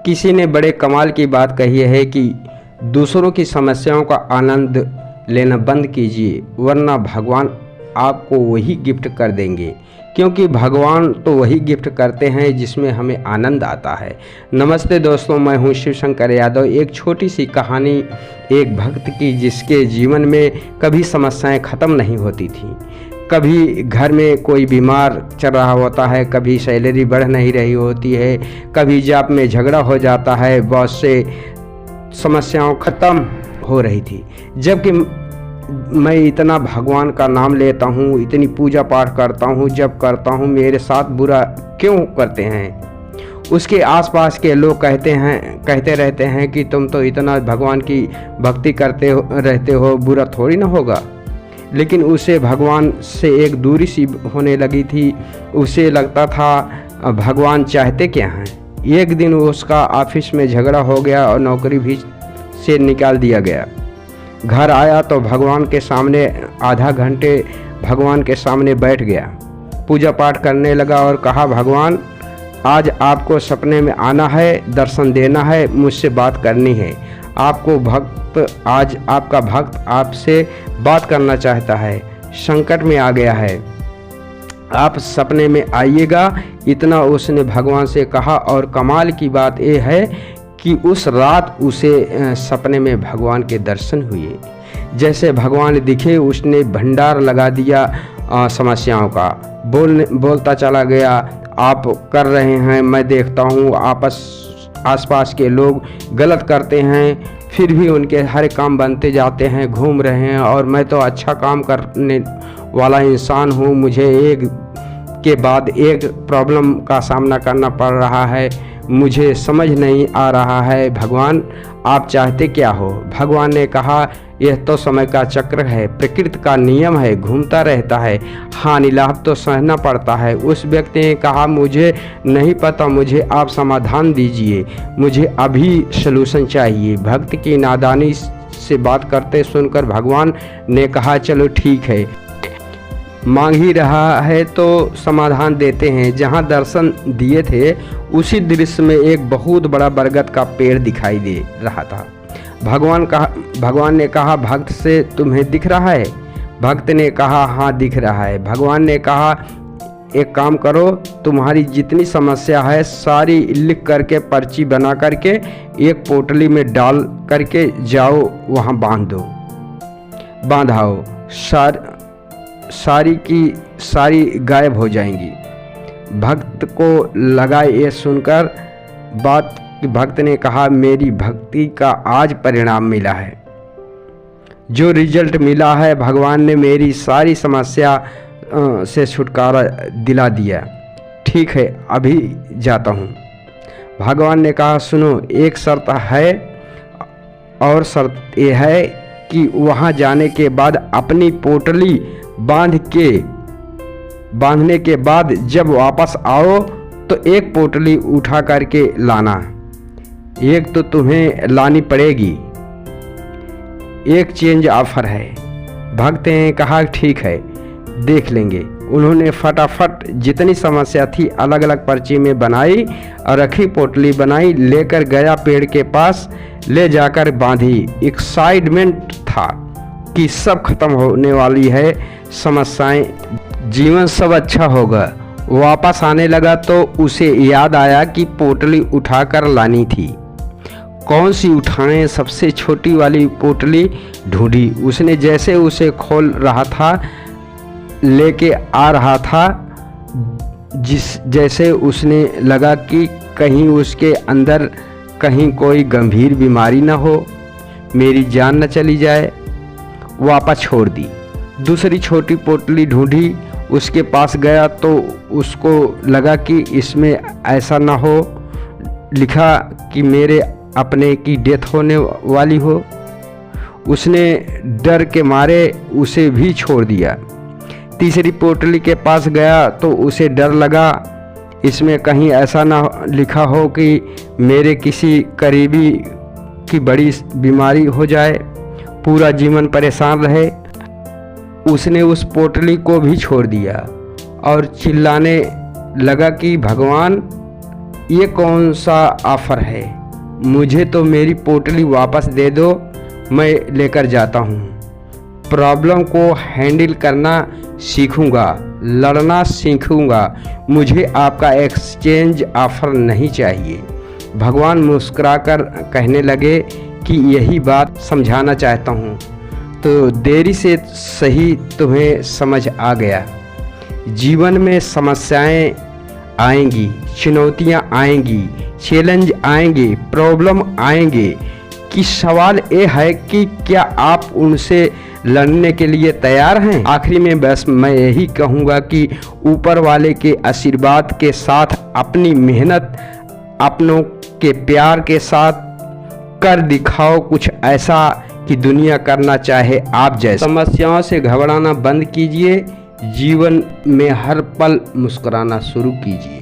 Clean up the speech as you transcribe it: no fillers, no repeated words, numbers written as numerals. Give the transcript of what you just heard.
किसी ने बड़े कमाल की बात कही है कि दूसरों की समस्याओं का आनंद लेना बंद कीजिए, वरना भगवान आपको वही गिफ्ट कर देंगे, क्योंकि भगवान तो वही गिफ्ट करते हैं जिसमें हमें आनंद आता है। नमस्ते दोस्तों, मैं हूं शिव शंकर यादव। एक छोटी सी कहानी एक भक्त की, जिसके जीवन में कभी समस्याएं ख़त्म नहीं होती थी। कभी घर में कोई बीमार चल रहा होता है, कभी सैलरी बढ़ नहीं रही होती है, कभी जॉब में झगड़ा हो जाता है, बॉस से समस्याएं ख़त्म हो रही थी। जबकि मैं इतना भगवान का नाम लेता हूँ, इतनी पूजा पाठ करता हूँ, जब करता हूँ मेरे साथ बुरा क्यों करते हैं। उसके आसपास के लोग कहते रहते हैं कि तुम तो इतना भगवान की भक्ति करते रहते हो, बुरा थोड़ी ना होगा। लेकिन उसे भगवान से एक दूरी सी होने लगी थी। उसे लगता था भगवान चाहते क्या हैं। एक दिन उसका ऑफिस में झगड़ा हो गया और नौकरी भी से निकाल दिया गया। घर आया तो भगवान के सामने आधा घंटे भगवान के सामने बैठ गया, पूजा पाठ करने लगा और कहा, भगवान आज आपको सपने में आना है, दर्शन देना है, मुझसे बात करनी है। आज आपका भक्त आपसे बात करना चाहता है, संकट में आ गया है, आप सपने में आइएगा। इतना उसने भगवान से कहा। और कमाल की बात यह है कि उस रात उसे सपने में भगवान के दर्शन हुए। जैसे भगवान दिखे, उसने भंडार लगा दिया समस्याओं का। बोलता चला गया, आप कर रहे हैं, मैं देखता हूँ आसपास के लोग गलत करते हैं, फिर भी उनके हर काम बनते जाते हैं, घूम रहे हैं, और मैं तो अच्छा काम करने वाला इंसान हूँ, मुझे एक के बाद एक प्रॉब्लम का सामना करना पड़ रहा है, मुझे समझ नहीं आ रहा है, भगवान आप चाहते क्या हो। भगवान ने कहा, यह तो समय का चक्र है, प्रकृति का नियम है, घूमता रहता है, हानि लाभ तो सहना पड़ता है। उस व्यक्ति ने कहा, मुझे नहीं पता, मुझे आप समाधान दीजिए, मुझे अभी सलूशन चाहिए। भक्त की नादानी से बात करते सुनकर भगवान ने कहा, चलो ठीक है, मांग ही रहा है तो समाधान देते हैं। जहां दर्शन दिए थे उसी दृश्य में एक बहुत बड़ा बरगद का पेड़ दिखाई दे रहा था। भगवान ने कहा, भक्त से तुम्हें दिख रहा है। भक्त ने कहा, हाँ दिख रहा है। भगवान ने कहा, एक काम करो, तुम्हारी जितनी समस्या है सारी लिख करके पर्ची बना करके एक पोटली में डाल करके जाओ, वहाँ बांधाओ, सारी की सारी गायब हो जाएंगी। भक्त को लगा ये सुनकर बात कि भक्त ने कहा, मेरी भक्ति का आज परिणाम मिला है, जो रिजल्ट मिला है, भगवान ने मेरी सारी समस्या से छुटकारा दिला दिया। ठीक है, अभी जाता हूँ। भगवान ने कहा, सुनो, एक शर्त है, और शर्त यह है कि वहाँ जाने के बाद अपनी पोटली बांधने के बाद जब वापस आओ तो एक पोटली उठा करके लाना। एक तो तुम्हें लानी पड़ेगी, एक चेंज ऑफर है। भक्त ने कहा, ठीक है, देख लेंगे। उन्होंने फटाफट जितनी समस्या थी अलग अलग पर्ची में बनाई और रखी, पोटली बनाई, लेकर गया पेड़ के पास, ले जाकर बांधी। एक्साइटमेंट था कि सब खत्म होने वाली है समस्याएं, जीवन सब अच्छा होगा। वापस आने लगा तो उसे याद आया कि पोटली उठाकर लानी थी। कौन सी उठाएं, सबसे छोटी वाली पोटली ढूंढी। उसने जैसे उसे खोल रहा था, लेके आ रहा था, जैसे उसने लगा कि कहीं उसके अंदर कहीं कोई गंभीर बीमारी ना हो, मेरी जान न चली जाए, वापस छोड़ दी। दूसरी छोटी पोटली ढूंढी, उसके पास गया तो उसको लगा कि इसमें ऐसा ना हो लिखा कि मेरे अपने की डेथ होने वाली हो। उसने डर के मारे उसे भी छोड़ दिया। तीसरी पोटली के पास गया तो उसे डर लगा, इसमें कहीं ऐसा ना लिखा हो कि मेरे किसी करीबी की बड़ी बीमारी हो जाए, पूरा जीवन परेशान रहे। उसने उस पोटली को भी छोड़ दिया और चिल्लाने लगा कि भगवान ये कौन सा ऑफ़र है? मुझे तो मेरी पोटली वापस दे दो, मैं लेकर जाता हूँ। प्रॉब्लम को हैंडल करना सीखूँगा, लड़ना सीखूँगा। मुझे आपका एक्सचेंज ऑफ़र नहीं चाहिए। भगवान मुस्कुराकर कहने लगे कि यही बात समझाना चाहता हूँ, तो देरी से सही तुम्हें समझ आ गया। जीवन में समस्याएं आएंगी, चुनौतियां आएंगी, चैलेंज आएंगे, प्रॉब्लम आएंगे कि सवाल ये है कि क्या आप उनसे लड़ने के लिए तैयार हैं? आखिरी में बस मैं यही कहूँगा कि ऊपर वाले के आशीर्वाद के साथ अपनी मेहनत, अपनों के प्यार के साथ कर दिखाओ कुछ ऐसा कि दुनिया करना चाहे आप जैसे। समस्याओं से घबराना बंद कीजिए, जीवन में हर पल मुस्कुराना शुरू कीजिए।